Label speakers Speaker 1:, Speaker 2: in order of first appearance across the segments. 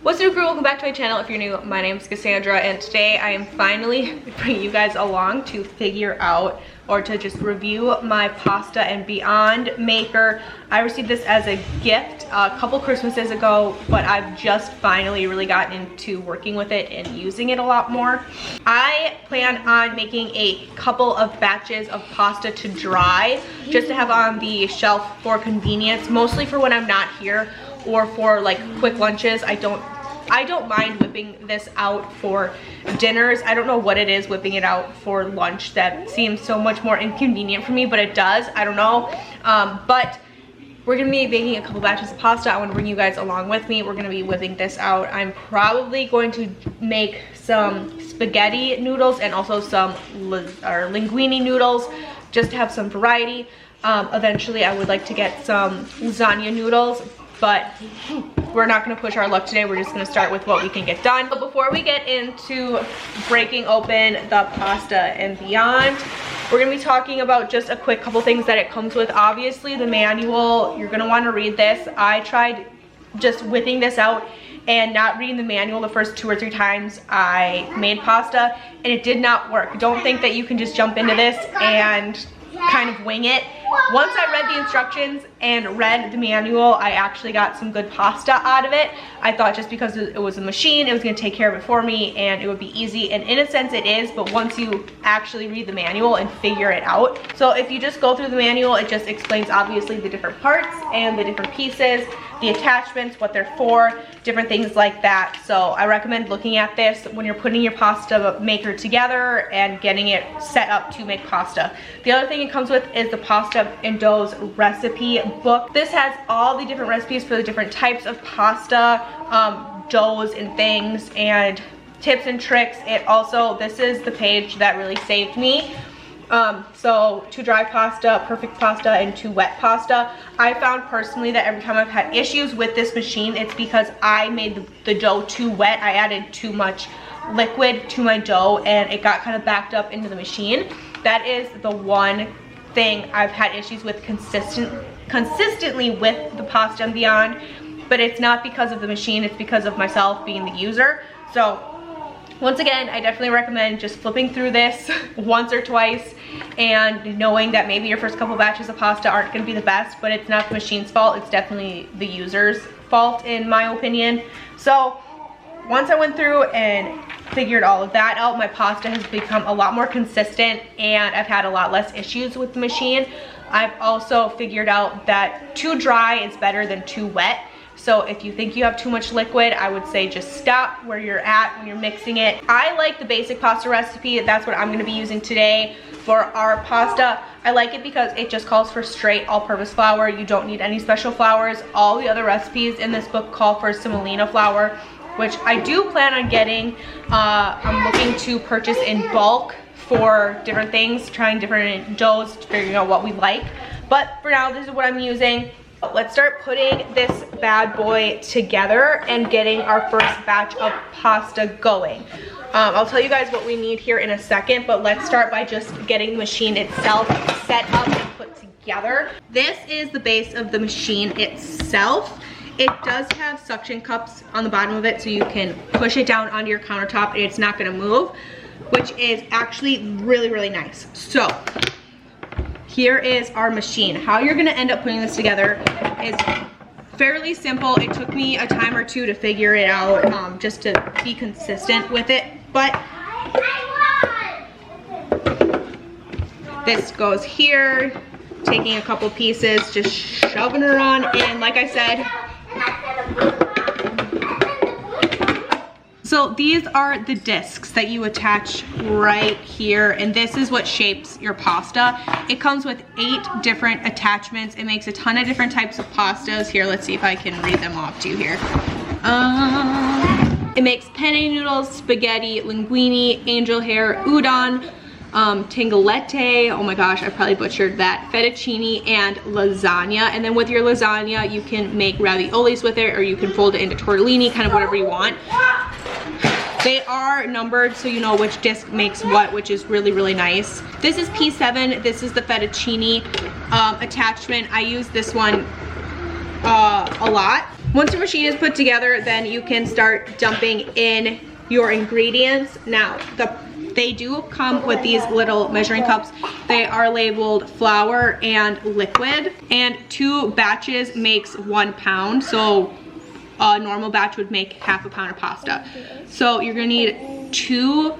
Speaker 1: What's new, crew? Welcome back to my channel. If you're new, my name is Cassandra, and today I am finally bringing you guys along to figure out or to just review my pasta and beyond maker. I received this as a gift a couple Christmases ago, but I've just finally really gotten into working with it and using it a lot more. I plan on making a couple of batches of pasta to dry just to have on the shelf for convenience, mostly for when I'm not here or for like quick lunches. I don't mind whipping this out for dinners. I don't know what it is whipping it out for lunch that seems so much more inconvenient for me, but it does. I don't know. But we're gonna be making a couple batches of pasta. I want to bring you guys along with me. We're gonna be whipping this out. I'm probably going to make some spaghetti noodles and also some linguine noodles just to have some variety. Eventually I would like to get some lasagna noodles, but we're not gonna push our luck today. We're just gonna start with what we can get done. But before we get into breaking open the pasta and beyond, we're gonna be talking about just a quick couple things that it comes with. Obviously the manual, you're gonna wanna read this. I tried just whipping this out and not reading the manual the first 2 or 3 times I made pasta, and it did not work. Don't think that you can just jump into this and kind of wing it. Once I read the instructions and read the manual, I actually got some good pasta out of it. I thought just because it was a machine, it was going to take care of it for me and it would be easy, and in a sense it is, but once you actually read the manual and figure it out. So if you just go through the manual, it just explains obviously the different parts and the different pieces, the attachments, what they're for, different things like that. So I recommend looking at this when you're putting your pasta maker together and getting it set up to make pasta. The other thing it comes with is the pasta and doughs recipe book. This has all the different recipes for the different types of pasta, doughs and things, and tips and tricks. This is the page that really saved me. So to dry pasta, perfect pasta, and to wet pasta. I found personally that every time I've had issues with this machine, it's because I made the dough too wet. I added too much liquid to my dough and it got kind of backed up into the machine. That is the one thing I've had issues with consistently with the pasta and beyond, but it's not because of the machine, it's because of myself being the user. So once again, I definitely recommend just flipping through this once or twice and knowing that maybe your first couple batches of pasta aren't going to be the best, but it's not the machine's fault, it's definitely the user's fault in my opinion. So once I went through and figured all of that out, my pasta has become a lot more consistent and I've had a lot less issues with the machine. I've also figured out that too dry is better than too wet. So if you think you have too much liquid, I would say just stop where you're at when you're mixing it. I like the basic pasta recipe. That's what I'm going to be using today for our pasta. I like it because it just calls for straight all-purpose flour. You don't need any special flours. All the other recipes in this book call for semolina flour, which I do plan on getting. I'm looking to purchase in bulk for different things, trying different doughs, figuring out what we like. But for now, this is what I'm using. Let's start putting this bad boy together and getting our first batch of pasta going. I'll tell you guys what we need here in a second, but let's start by just getting the machine itself set up and put together. This is the base of the machine itself. It does have suction cups on the bottom of it so you can push it down onto your countertop and it's not gonna move, which is actually really, really nice. So here is our machine. How you're gonna end up putting this together is fairly simple. It took me a time or two to figure it out, just to be consistent with it, but this goes here, taking a couple pieces, just shoving her on in, like I said. So these are the discs that you attach right here, and this is what shapes your pasta. It comes with 8 different attachments. It makes a ton of different types of pastas. Here, let's see if I can read them off to you here. It makes penne noodles, spaghetti, linguine, angel hair, udon, tagliatelle, oh my gosh, I probably butchered that, fettuccine, and lasagna. And then with your lasagna, you can make raviolis with it, or you can fold it into tortellini, kind of whatever you want. They are numbered so you know which disc makes what, which is really, really nice. This is P7. This is the fettuccine attachment. I use this one a lot. Once your machine is put together, then you can start dumping in your ingredients. Now, they do come with these little measuring cups. They are labeled flour and liquid, and 2 batches makes 1 pound. So a normal batch would make half a pound of pasta. So you're gonna need 2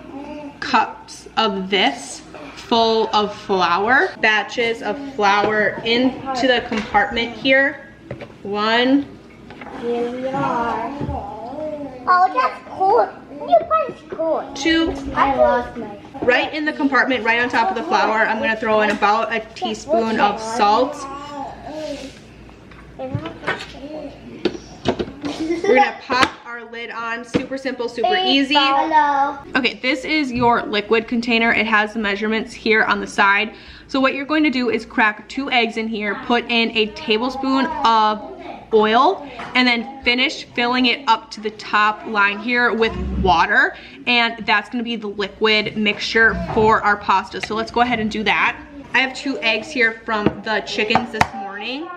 Speaker 1: cups of this full of flour. Batches of flour into the compartment here. 1.
Speaker 2: Here we are. Oh, that's cool. Your butt's cool.
Speaker 1: 2.
Speaker 2: I lost my.
Speaker 1: Right in the compartment, right on top of the flour, I'm gonna throw in about a teaspoon of salt. We're gonna pop our lid on. Super simple, super easy.
Speaker 2: Hello.
Speaker 1: Okay, this is your liquid container. It has the measurements here on the side. So what you're going to do is crack 2 eggs in here, put in a tablespoon of oil, and then finish filling it up to the top line here with water. And that's gonna be the liquid mixture for our pasta. So let's go ahead and do that. I have 2 eggs here from the chickens this morning.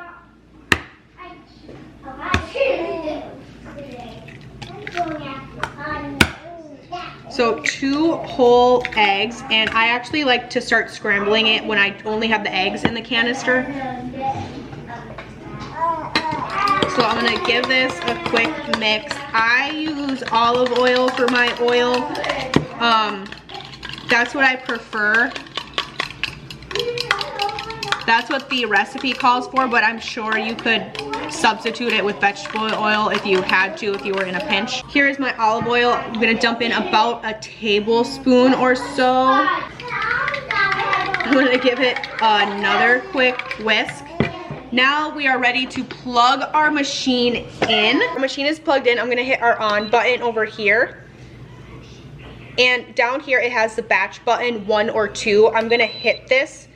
Speaker 1: So 2 whole eggs, and I actually like to start scrambling it when I only have the eggs in the canister. So I'm gonna give this a quick mix. I use olive oil for my oil. That's what I prefer. That's what the recipe calls for, but I'm sure you could substitute it with vegetable oil if you had to, if you were in a pinch. Here is my olive oil. I'm gonna dump in about a tablespoon or so. I'm gonna give it another quick whisk. Now we are ready to plug our machine in. Our machine is plugged in. I'm gonna hit our on button over here. And down here it has the batch button, 1 or 2. I'm gonna hit this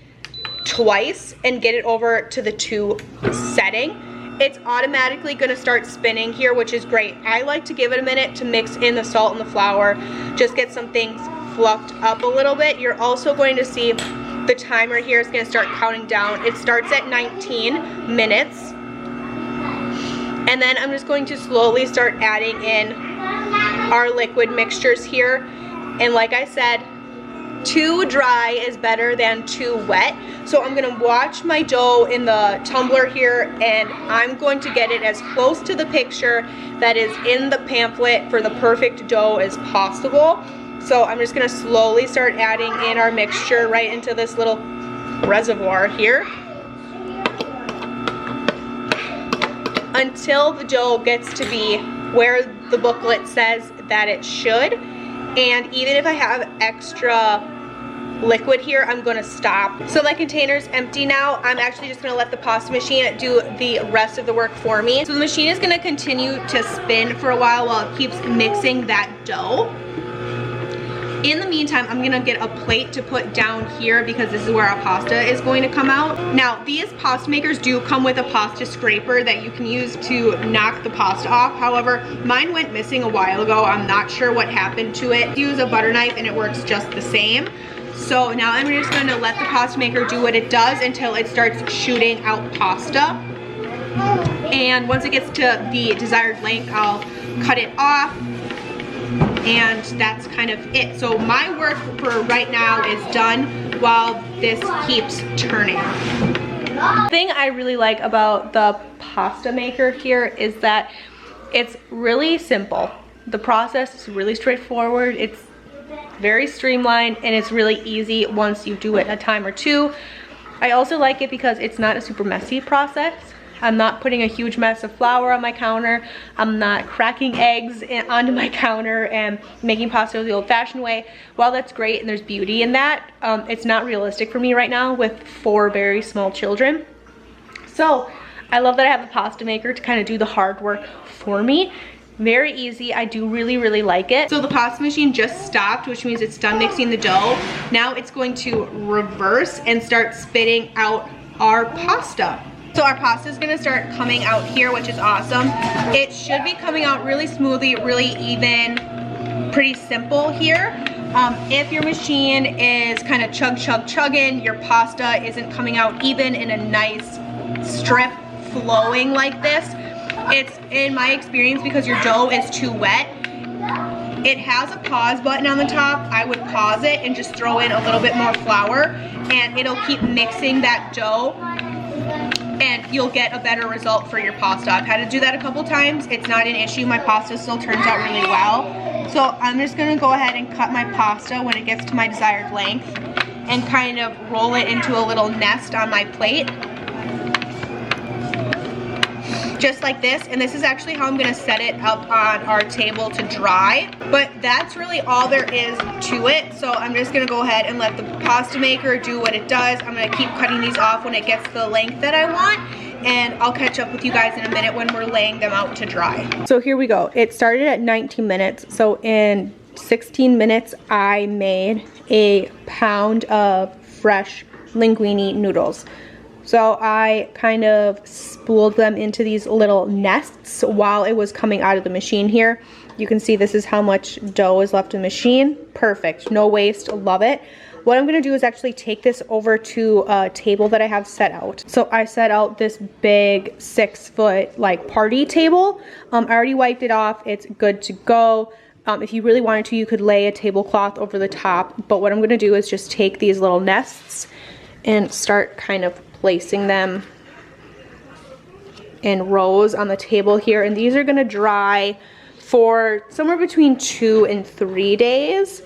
Speaker 1: twice and get it over to the 2 setting. It's automatically gonna start spinning here, which is great. I like to give it a minute to mix in the salt and the flour, just get some things fluffed up a little bit. You're also going to see the timer here is gonna start counting down. It starts at 19 minutes. And then I'm just going to slowly start adding in our liquid mixtures here. And like I said, too dry is better than too wet. So I'm gonna watch my dough in the tumbler here, and I'm going to get it as close to the picture that is in the pamphlet for the perfect dough as possible. So I'm just gonna slowly start adding in our mixture right into this little reservoir here until the dough gets to be where the booklet says that it should. And even if I have extra liquid here, I'm gonna stop. So my container's empty now. I'm actually just gonna let the pasta machine do the rest of the work for me. So the machine is gonna continue to spin for a while it keeps mixing that dough. In the meantime, I'm gonna get a plate to put down here because this is where our pasta is going to come out. Now, these pasta makers do come with a pasta scraper that you can use to knock the pasta off. However, mine went missing a while ago. I'm not sure what happened to it. Use a butter knife and it works just the same. So now I'm just gonna let the pasta maker do what it does until it starts shooting out pasta. And once it gets to the desired length, I'll cut it off. And that's kind of it. So my work for right now is done while this keeps turning. The thing I really like about the pasta maker here is that it's really simple. The process is really straightforward. It's very streamlined and it's really easy once you do it a time or 2. I also like it because it's not a super messy process. I'm not putting a huge mess of flour on my counter. I'm not cracking eggs onto my counter and making pasta the old-fashioned way. While that's great and there's beauty in that, it's not realistic for me right now with 4 very small children. So I love that I have the pasta maker to kind of do the hard work for me. Very easy. I do really, really like it. So the pasta machine just stopped, which means it's done mixing the dough. Now it's going to reverse and start spitting out our pasta. So our pasta is gonna start coming out here, which is awesome. It should be coming out really smoothly, really even, pretty simple here. If your machine is kind of chugging, your pasta isn't coming out even in a nice strip flowing like this, It's, in my experience, because your dough is too wet, it has a pause button on the top. I would pause it and just throw in a little bit more flour, and it'll keep mixing that dough, and you'll get a better result for your pasta. I've had to do that a couple times. It's not an issue. My pasta still turns out really well. So I'm just gonna go ahead and cut my pasta when it gets to my desired length and kind of roll it into a little nest on my plate. Just like this, and this is actually how I'm gonna set it up on our table to dry. But that's really all there is to it. So I'm just gonna go ahead and let the pasta maker do what it does. I'm gonna keep cutting these off when it gets the length that I want, and I'll catch up with you guys in a minute when we're laying them out to dry. So here we go. It started at 19 minutes. So in 16 minutes, I made a pound of fresh linguine noodles. So I kind of spooled them into these little nests while it was coming out of the machine here. You can see this is how much dough is left in the machine. Perfect, no waste, love it. What I'm gonna do is actually take this over to a table that I have set out. So I set out this big 6-foot like party table. I already wiped it off, it's good to go. If you really wanted to, you could lay a tablecloth over the top, but what I'm gonna do is just take these little nests and start kind of placing them in rows on the table here, and these are gonna dry for somewhere between 2 and 3 days.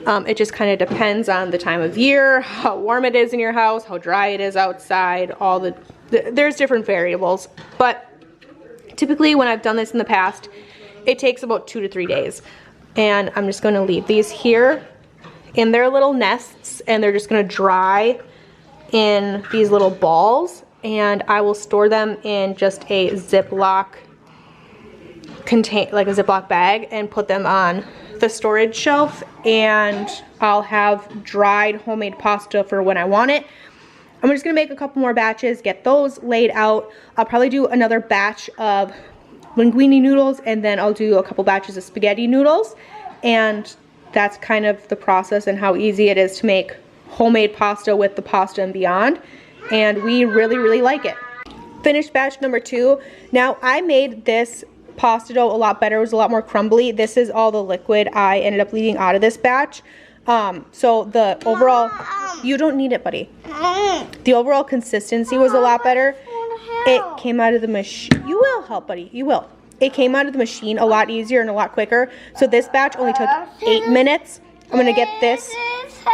Speaker 1: It just kind of depends on the time of year, how warm it is in your house, how dry it is outside, there's different variables, but typically when I've done this in the past, it takes about 2 to 3 days. And I'm just gonna leave these here in their little nests, and they're just gonna dry in these little balls, and I will store them in just a Ziploc like a Ziploc bag, and put them on the storage shelf, and I'll have dried homemade pasta for when I want it. I'm just gonna make a couple more batches, get those laid out. I'll probably do another batch of linguine noodles, and then I'll do a couple batches of spaghetti noodles, and that's kind of the process and how easy it is to make homemade pasta with the Pasta and Beyond, and we really like it. Finished batch number 2. Now I made this pasta dough a lot better. It was a lot more crumbly. This is all the liquid I ended up leaving out of this batch. So the overall, you don't need it, buddy. The overall consistency was a lot better. It came out of the machine. You will help, buddy. You will. It came out of the machine a lot easier and a lot quicker. So this batch only took 8 minutes. I'm gonna get this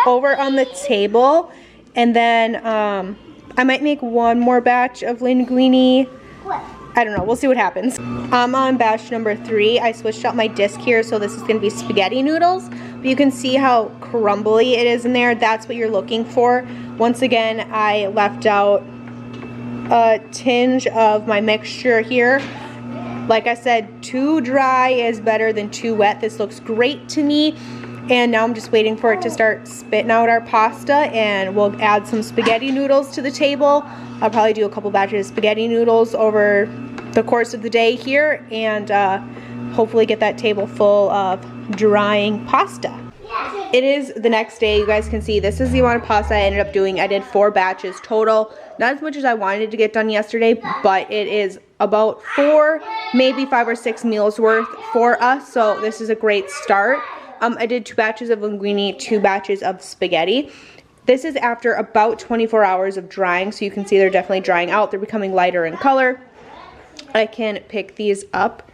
Speaker 1: over on the table, and then I might make one more batch of linguine. I don't know, we'll see what happens. I'm on batch number 3. I switched out my disc here, so this is gonna be spaghetti noodles. But you can see how crumbly it is in there. That's what you're looking for. Once again, I left out a tinge of my mixture here. Like I said, too dry is better than too wet. This looks great to me. And now I'm just waiting for it to start spitting out our pasta, and we'll add some spaghetti noodles to the table. I'll probably do a couple batches of spaghetti noodles over the course of the day here, and hopefully get that table full of drying pasta. It is the next day. You guys can see this is the amount of pasta I ended up doing. I did 4 batches total. Not as much as I wanted to get done yesterday, but it is about 4, maybe 5 or 6 meals worth for us, so this is a great start. I did 2 batches of linguine, 2 batches of spaghetti. This is after about 24 hours of drying, so you can see they're definitely drying out. They're becoming lighter in color. I can pick these up,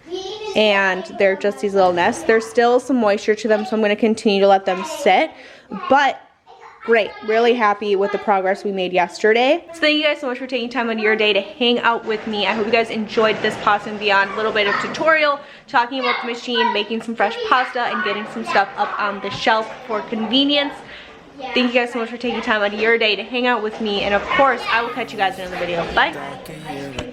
Speaker 1: and they're just these little nests. There's still some moisture to them, so I'm going to continue to let them sit, but great, really happy with the progress we made yesterday. So thank you guys so much for taking time out of your day to hang out with me. I hope you guys enjoyed this Pasta and Beyond, a little bit of tutorial, talking about the machine, making some fresh pasta, and getting some stuff up on the shelf for convenience. Thank you guys so much for taking time out of your day to hang out with me, and of course, I will catch you guys in another video. Bye!